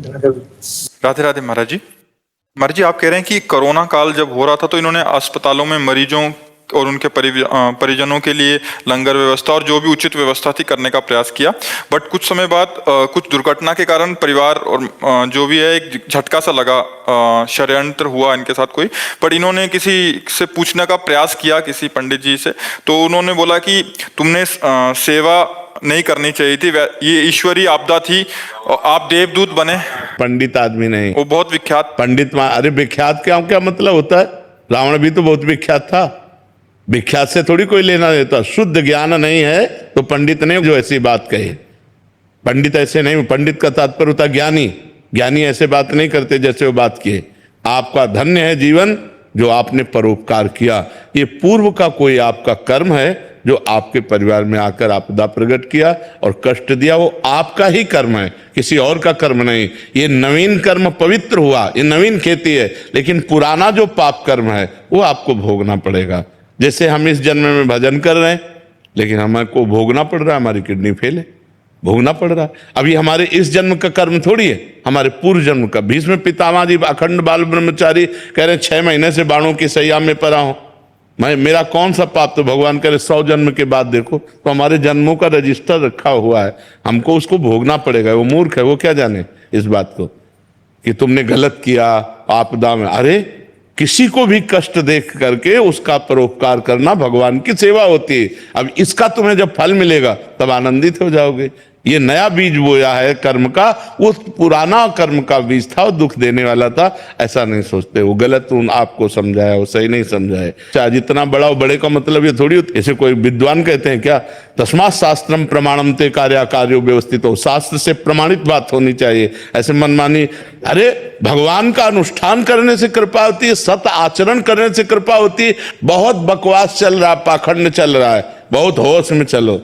राधे राधे महाराज जी। महाराज जी, आप कह रहे हैं कि कोरोना काल जब हो रहा था तो इन्होंने अस्पतालों में मरीजों और उनके परिजनों के लिए लंगर व्यवस्था और जो भी उचित व्यवस्था थी करने का प्रयास किया। बट कुछ समय बाद कुछ दुर्घटना के कारण परिवार और जो भी है एक झटका सा लगा, षड्यंत्र हुआ इनके साथ कोई। पर इन्होंने किसी से पूछने का प्रयास किया, किसी पंडित जी से, तो उन्होंने बोला कि तुमने सेवा नहीं करनी चाहिए थी, ये ईश्वरीय आपदा थी और आप देवदूत बने। पंडित आदमी नहीं, वो बहुत विख्यात पंडित। अरे विख्यात क्या क्या मतलब होता है? रावण भी तो बहुत विख्यात था। विख्यात से थोड़ी कोई लेना देता। शुद्ध ज्ञान नहीं है तो पंडित ने जो ऐसी बात कही। पंडित ऐसे नहीं, पंडित का तात्पर्य होता ज्ञानी। ज्ञानी ऐसे बात नहीं करते जैसे वो बात किए। आपका धन्य है जीवन जो आपने परोपकार किया। ये पूर्व का कोई आपका कर्म है जो आपके परिवार में आकर आपदा प्रकट किया और कष्ट दिया, वो आपका ही कर्म है, किसी और का कर्म नहीं। ये नवीन कर्म पवित्र हुआ, ये नवीन खेती है, लेकिन पुराना जो पाप कर्म है वो आपको भोगना पड़ेगा। जैसे हम इस जन्म में भजन कर रहे हैं, लेकिन हमको भोगना पड़ रहा है, हमारी किडनी फेल है, भोगना पड़ रहा है। अभी हमारे इस जन्म का कर्म थोड़ी है, हमारे पूर्व जन्म का। भीष्म पितामह जी अखंड बाल ब्रह्मचारी कह रहे 6 महीने से बाणों की सैया में पड़ा हूं, मेरा कौन सा पाप? तो भगवान कह रहे 100 जन्म के बाद देखो। तो हमारे जन्मों का रजिस्टर रखा हुआ है, हमको उसको भोगना पड़ेगा। वो मूर्ख है, वो क्या जाने इस बात को कि तुमने गलत किया आपदा में। अरे किसी को भी कष्ट देख करके उसका परोपकार करना भगवान की सेवा होती है। अब इसका तुम्हें जब फल मिलेगा तब आनंदित हो जाओगे। ये नया बीज बोया है कर्म का, वो पुराना कर्म का बीज था, वो दुख देने वाला था। ऐसा नहीं सोचते, वो गलत आपको समझाया, वो सही नहीं समझाए। चाहे जितना बड़ा हो, बड़े का मतलब ये थोड़ी होता। ऐसे कोई विद्वान कहते हैं क्या, तस्मात् शास्त्रम प्रमाणम ते कार्यो व्यवस्थित हो। शास्त्र से प्रमाणित बात होनी चाहिए, ऐसे मनमानी। अरे भगवान का अनुष्ठान करने से कृपा होती है, सत आचरण करने से कृपा होती है। बहुत बकवास चल रहा है, पाखंड चल रहा है, बहुत होश में चलो।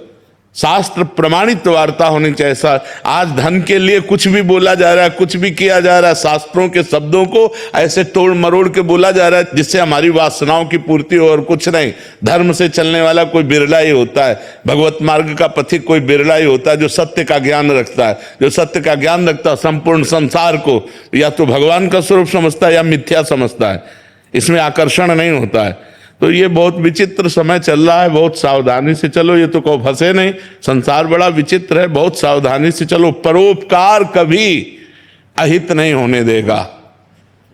शास्त्र प्रमाणित वार्ता होनी चाहिए। आज धन के लिए कुछ भी बोला जा रहा है, कुछ भी किया जा रहा है। शास्त्रों के शब्दों को ऐसे तोड़ मरोड़ के बोला जा रहा है जिससे हमारी वासनाओं की पूर्ति हो, और कुछ नहीं। धर्म से चलने वाला कोई बिरला ही होता है, भगवत मार्ग का पथिक कोई बिरला ही होता है जो सत्य का ज्ञान रखता है। जो सत्य का ज्ञान रखता है संपूर्ण संसार को या तो भगवान का स्वरूप समझता है या मिथ्या समझता है, इसमें आकर्षण नहीं होता है। तो ये बहुत विचित्र समय चल रहा है, बहुत सावधानी से चलो। ये तो को फंसे नहीं, संसार बड़ा विचित्र है, बहुत सावधानी से चलो। परोपकार कभी अहित नहीं होने देगा।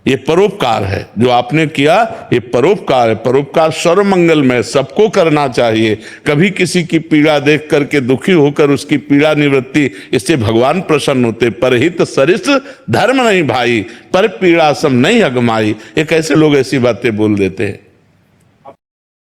ये परोपकार है जो आपने किया, ये परोपकार है। परोपकार सर्वमंगल में सबको करना चाहिए। कभी किसी की पीड़ा देख करके दुखी होकर उसकी पीड़ा निवृत्ति, इससे भगवान प्रसन्न होते। परहित सरिस धर्म नहीं भाई, पर पीड़ा सम नहीं अगमाई। ये कैसे लोग ऐसी बातें बोल देते हैं?